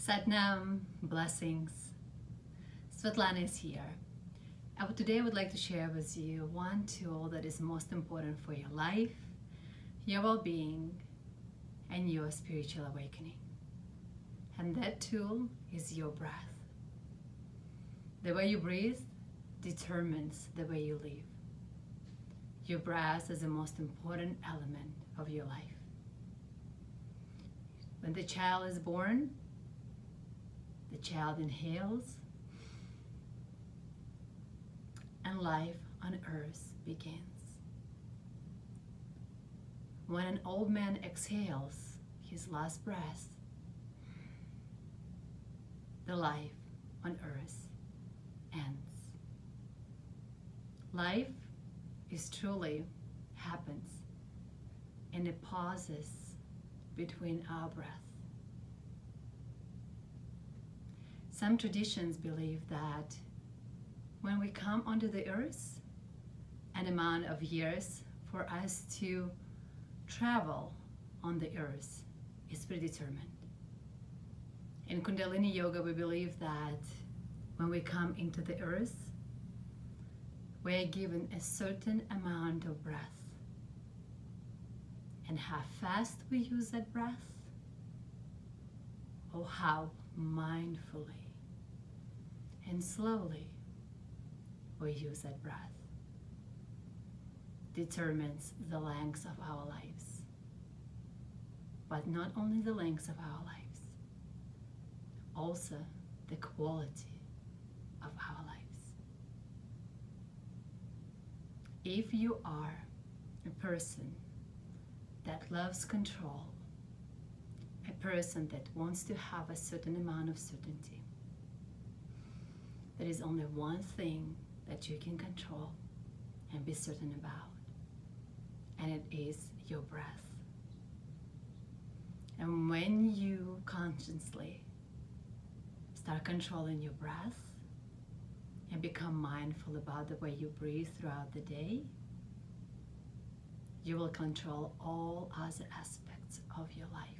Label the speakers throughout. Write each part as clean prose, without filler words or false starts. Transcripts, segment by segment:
Speaker 1: Satnam, blessings. Svetlana is here. Today I would like to share with you one tool that is most important for your life, your well-being, and your spiritual awakening. And that tool is your breath. The way you breathe determines the way you live. Your breath is the most important element of your life. When the child is born, the child inhales, and life on earth begins. When an old man exhales his last breath, the life on earth ends. Life is truly happens in the pauses between our breath. Some traditions believe that when we come onto the earth, an amount of years for us to travel on the earth is predetermined. In Kundalini Yoga, we believe that when we come into the earth, we are given a certain amount of breath. And how fast we use that breath, or how mindfully and slowly we use that breath, determines the length of our lives. But not only the length of our lives, also the quality of our lives. If you are a person that loves control, a person that wants to have a certain amount of certainty, there is only one thing that you can control and be certain about, and it is your breath. And when you consciously start controlling your breath and become mindful about the way you breathe throughout the day, you will control all other aspects of your life.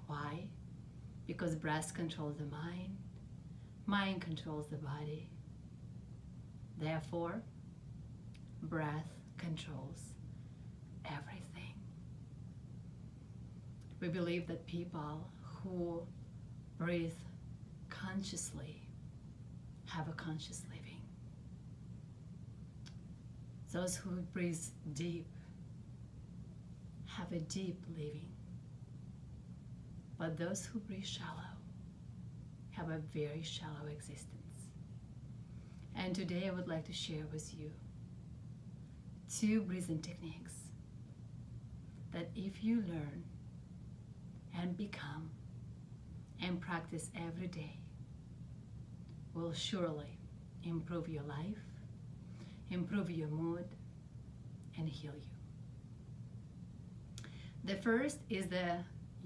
Speaker 1: Why? Because breath controls the mind, mind controls the body. Therefore, breath controls everything. We believe that people who breathe consciously have a conscious living. Those who breathe deep have a deep living. But those who breathe shallow have a very shallow existence. And today I would like to share with you 2 breathing techniques that if you learn and become and practice every day, will surely improve your life, improve your mood, and heal you. The first is the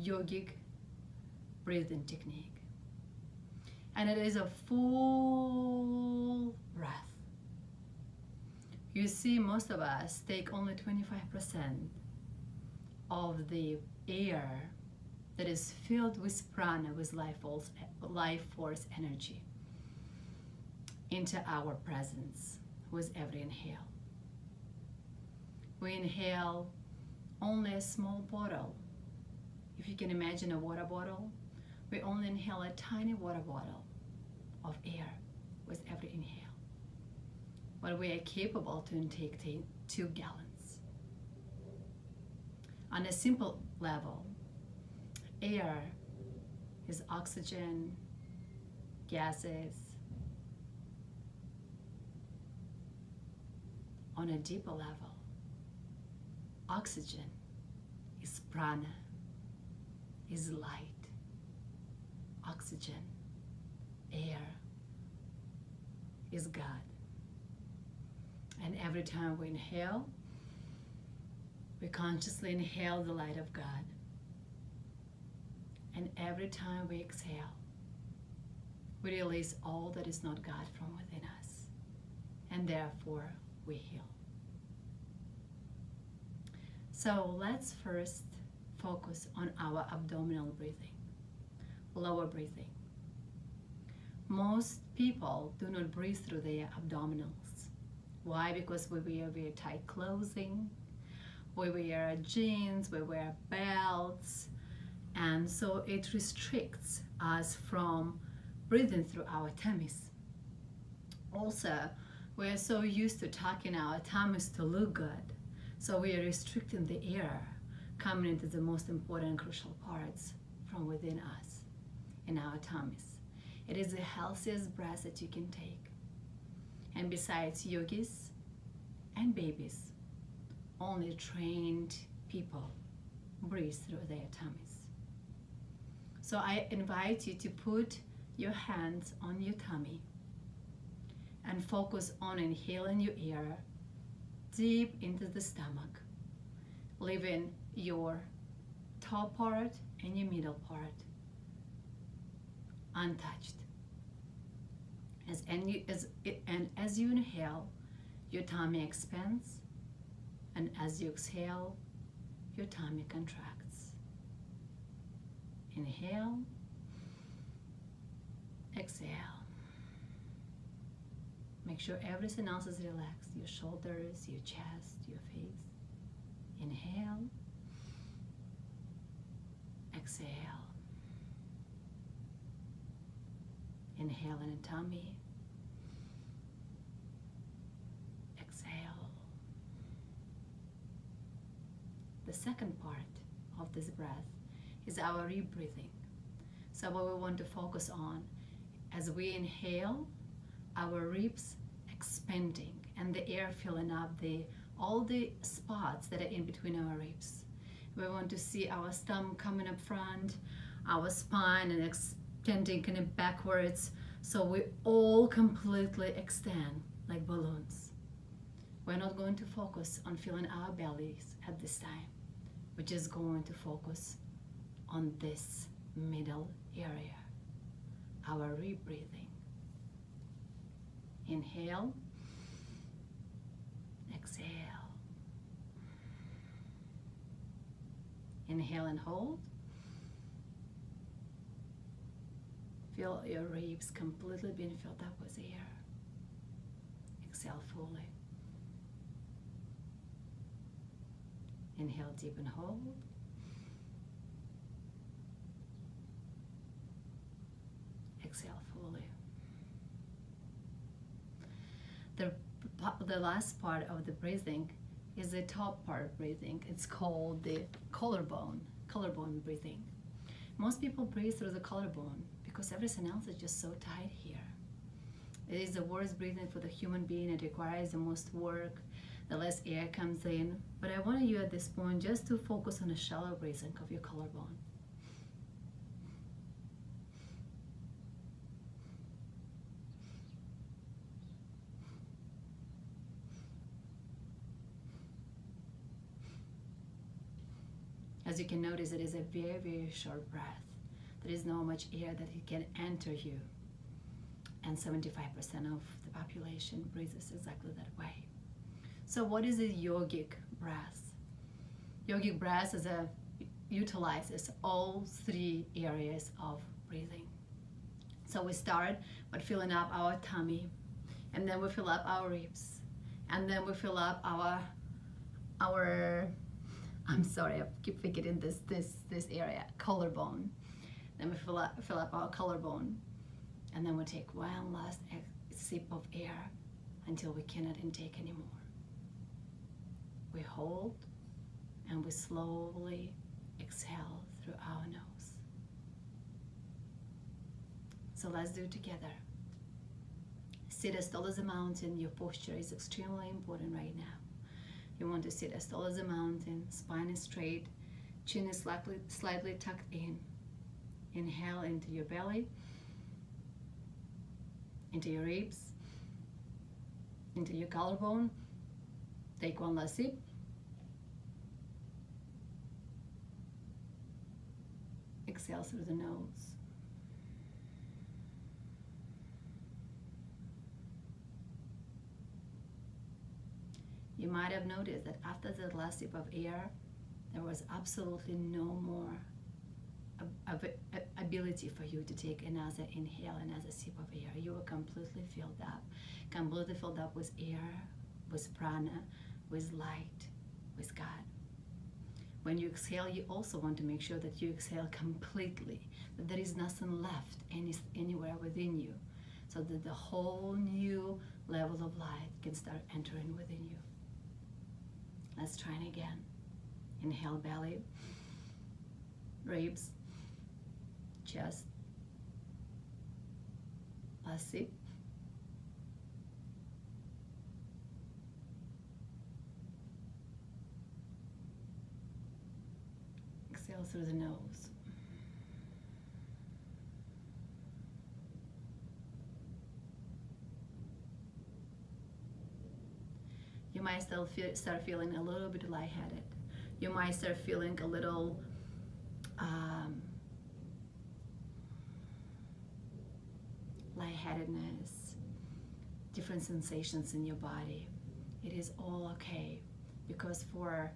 Speaker 1: Yogic breathing technique. And it is a full breath. You see, most of us take only 25% of the air that is filled with prana, with life force energy, into our presence with every inhale. We inhale only a small bottle. If you can imagine a water bottle, we only inhale a tiny water bottle of air with every inhale. But we are capable to intake 2 gallons. On a simple level, air is oxygen, gases. On a deeper level, oxygen is prana, is light. Oxygen, air, is God. And every time we inhale, we consciously inhale the light of God. And every time we exhale, we release all that is not God from within us. And therefore, we heal. So let's first focus on our abdominal breathing. lower breathing. Most people do not breathe through their abdominals. Why? Because we wear very tight clothing, we wear jeans, we wear belts, and so it restricts us from breathing through our tummies. Also, we're so used to tucking our tummies to look good, so we are restricting the air coming into the most important and crucial parts from within us, in our tummies. It is the healthiest breath that you can take. And besides yogis and babies, only trained people breathe through their tummies. So I invite you to put your hands on your tummy and focus on inhaling your air deep into the stomach, leaving your top part and your middle part untouched. As you inhale, your tummy expands, and as you exhale, your tummy contracts. Inhale, exhale. Make sure everything else is relaxed, your shoulders, your chest, your face. Inhale, exhale. Inhale in the tummy, exhale. The second part of this breath is our rebreathing. So what we want to focus on, as we inhale, our ribs expanding and the air filling up all the spots that are in between our ribs. We want to see our stomach coming up front, our spine and extending kind of backwards, so we all completely extend like balloons. We're not going to focus on filling our bellies at this time. We're just going to focus on this middle area, our rebreathing. Inhale, exhale. Inhale and hold. Feel your ribs completely being filled up with air. Exhale fully. Inhale deep and hold. Exhale fully. The last part of the breathing is the top part of breathing. It's called the collarbone breathing. Most people breathe through the collarbone because everything else is just so tight here. It is the worst breathing for the human being. It requires the most work, the less air comes in. But I want you at this point just to focus on the shallow breathing of your collarbone. As you can notice, it is a very, very short breath. There is not much air that it can enter you. And 75% of the population breathes exactly that way. So what is a yogic breath? Yogic breath utilizes all three areas of breathing. So we start by filling up our tummy, and then we fill up our ribs, and then we fill up our I'm sorry, I keep forgetting this area, collarbone. Then we fill up our collarbone, and then we take one last sip of air until we cannot intake anymore. We hold, and we slowly exhale through our nose. So let's do it together. Sit as tall as a mountain. Your posture is extremely important right now. You want to sit as tall as a mountain, spine is straight, chin is slightly tucked in. Inhale into your belly, into your ribs, into your collarbone. Take one last sip. Exhale through the nose. You might have noticed that after the last sip of air, there was absolutely no more ability for you to take another inhale, another sip of air. You are completely filled up with air, with prana, with light, with God. When you exhale, you also want to make sure that you exhale completely, that there is nothing left anywhere within you, so that the whole new level of light can start entering within you. Let's try it again. Inhale, belly, ribs, chest. Last sip. Exhale through the nose. You might still start feeling a little bit lightheaded. You might start feeling a little lightheadedness, different sensations in your body. It is all okay, because for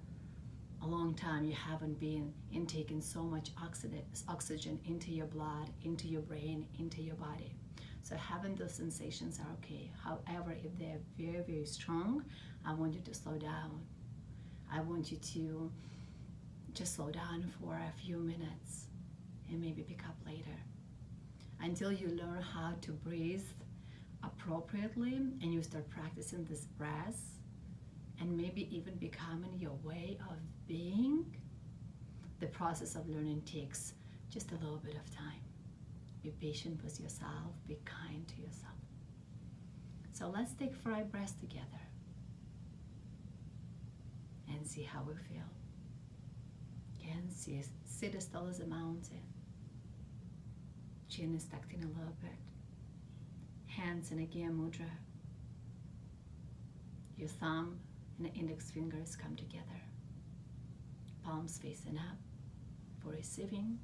Speaker 1: a long time you haven't been intaking so much oxygen into your blood, into your brain, into your body. So having those sensations are okay. However, if they're very, very strong, I want you to slow down. I want you to just slow down for a few minutes and maybe pick up later, until you learn how to breathe appropriately and you start practicing this breath, and maybe even becoming your way of being. The process of learning takes just a little bit of time. Be patient with yourself, be kind to yourself. So let's take 5 breaths together and see how we feel. Again, sit as tall as a mountain. Chin is tucked in a little bit. Hands in a Gya Mudra. Your thumb and the index fingers come together. Palms facing up for receiving.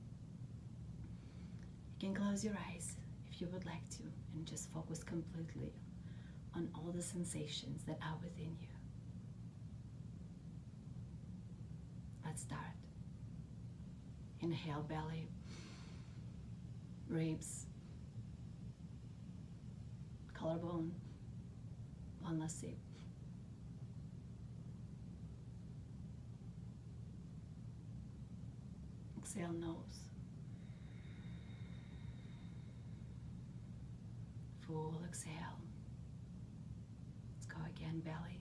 Speaker 1: You can close your eyes if you would like to and just focus completely on all the sensations that are within you. Let's start. Inhale, belly, ribs, collarbone. One last sip. Exhale, nose. Full exhale. Let's go again, belly,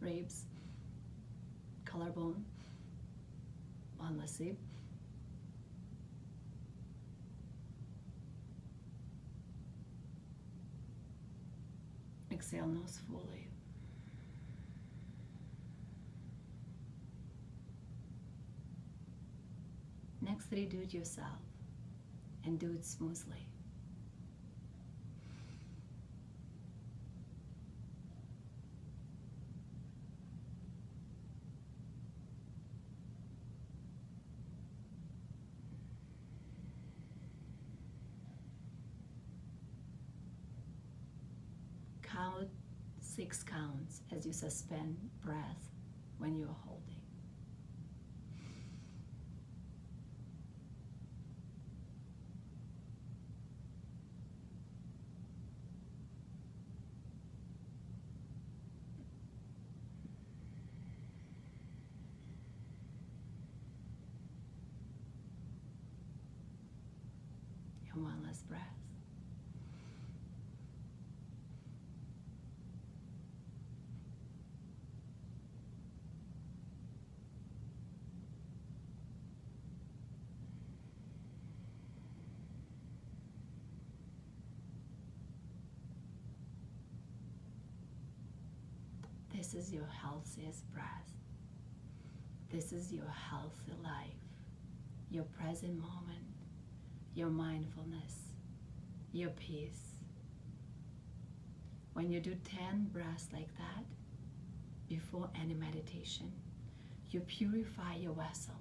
Speaker 1: ribs, collarbone. One last sip. Exhale, nose fully. Next, redo it yourself and do it smoothly. Count 6 counts as you suspend breath when you're holding. And one last breath. This is your healthiest breath. This is your healthy life, your present moment, your mindfulness, your peace. When you do 10 breaths like that, before any meditation, you purify your vessel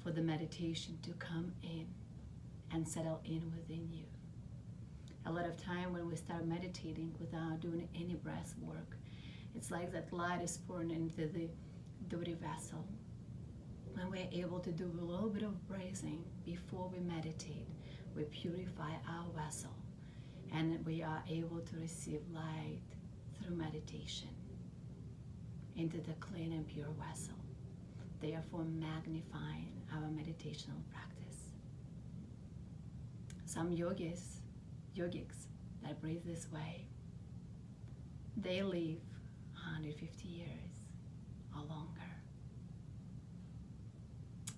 Speaker 1: for the meditation to come in and settle in within you. A lot of time when we start meditating without doing any breath work, it's like that light is pouring into the dirty vessel, When we're able to do a little bit of breathing before we meditate, we purify our vessel, and we are able to receive light through meditation into the clean and pure vessel, therefore magnifying our meditational practice. Some yogics that breathe this way, they live 150 years or longer.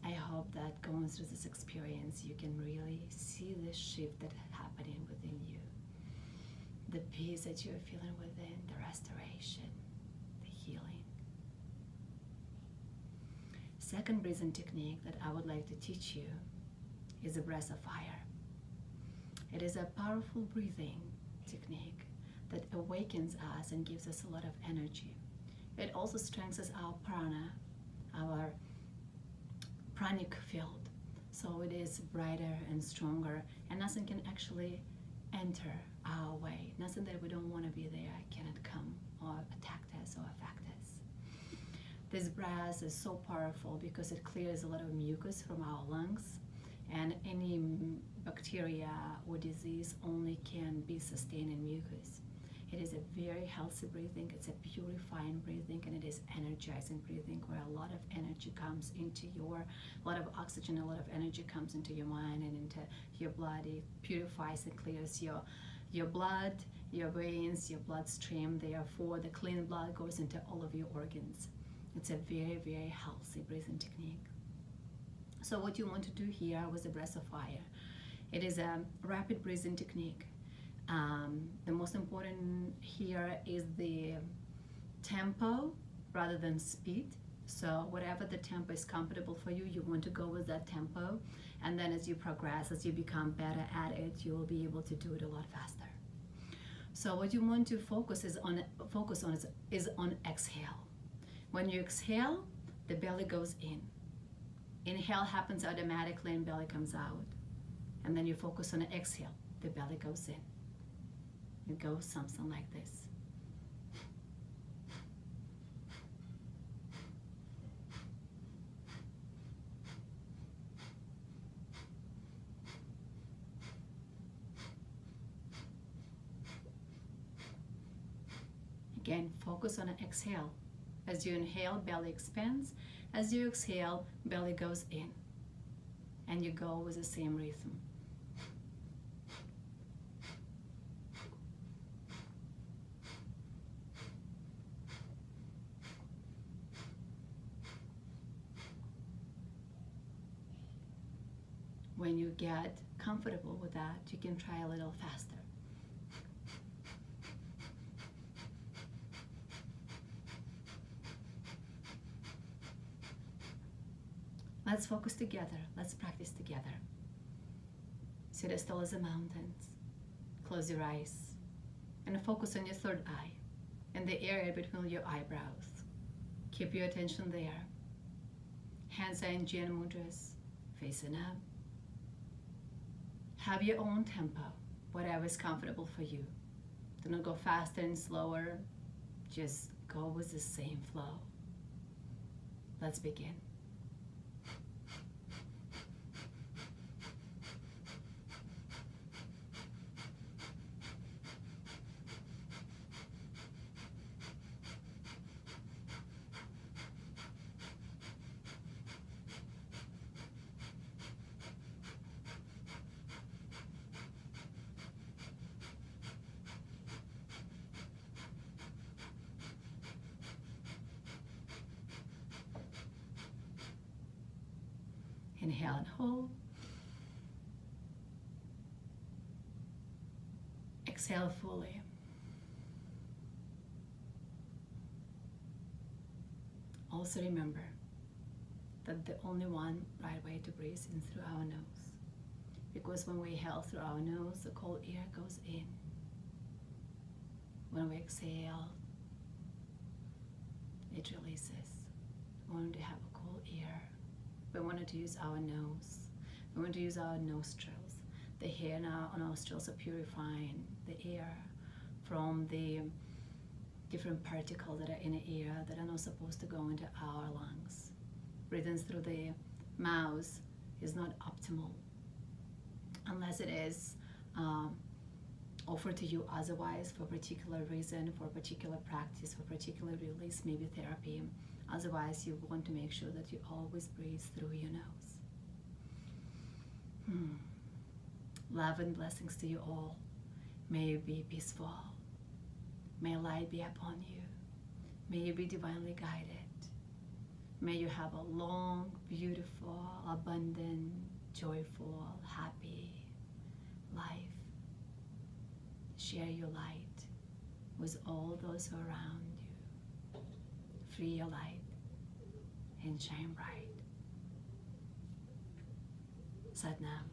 Speaker 1: I hope that going through this experience, you can really see the shift that's happening within you. The peace that you're feeling within, the restoration, the healing. Second breathing technique that I would like to teach you is a breath of fire. It is a powerful breathing technique that awakens us and gives us a lot of energy. It also strengthens our prana, our pranic field, so it is brighter and stronger, and nothing can actually enter our way. Nothing that we don't want to be there cannot come or attack us or affect us. This breath is so powerful because it clears a lot of mucus from our lungs, and any bacteria or disease only can be sustained in mucus. It is a very healthy breathing, it's a purifying breathing, and it is energizing breathing, where a lot of energy comes into a lot of oxygen, a lot of energy comes into your mind and into your blood. It purifies and clears your blood, your veins, your bloodstream. Therefore, the clean blood goes into all of your organs. It's a very, very healthy breathing technique. So what you want to do here with the breath of fire, it is a rapid breathing technique. The most important here is the tempo rather than speed. So whatever the tempo is comfortable for you, you want to go with that tempo. And then as you progress, as you become better at it, you will be able to do it a lot faster. So what you want to focus on is on exhale. When you exhale, the belly goes in. Inhale happens automatically and belly comes out. And then you focus on the exhale, the belly goes in. It goes something like this. Again, focus on an exhale. As you inhale, belly expands. As you exhale, belly goes in. And you go with the same rhythm. When you get comfortable with that, you can try a little faster. Let's focus together. Let's practice together. Sit as tall as the mountains. Close your eyes and focus on your third eye and the area between your eyebrows. Keep your attention there. Hands are in Jai mudras, facing up. Have your own tempo, whatever is comfortable for you. Do not go faster and slower. Just go with the same flow. Let's begin. Inhale and hold. Exhale fully. Also remember that the only one right way to breathe is through our nose. Because when we inhale through our nose, the cold air goes in. When we exhale, it releases. We want to have a cold air. We wanted to use our nose. We want to use our nostrils. The hair in our nostrils are purifying the air from the different particles that are in the air that are not supposed to go into our lungs. breathing through the mouth is not optimal unless it is offered to you otherwise for a particular reason, for a particular practice, for a particular release, maybe therapy. Otherwise, you want to make sure that you always breathe through your nose. Love and blessings to you all. May you be peaceful. May light be upon you. May you be divinely guided. May you have a long, beautiful, abundant, joyful, happy life. Share your light with all those who are around you. Free your light and shine bright. Sat Nam.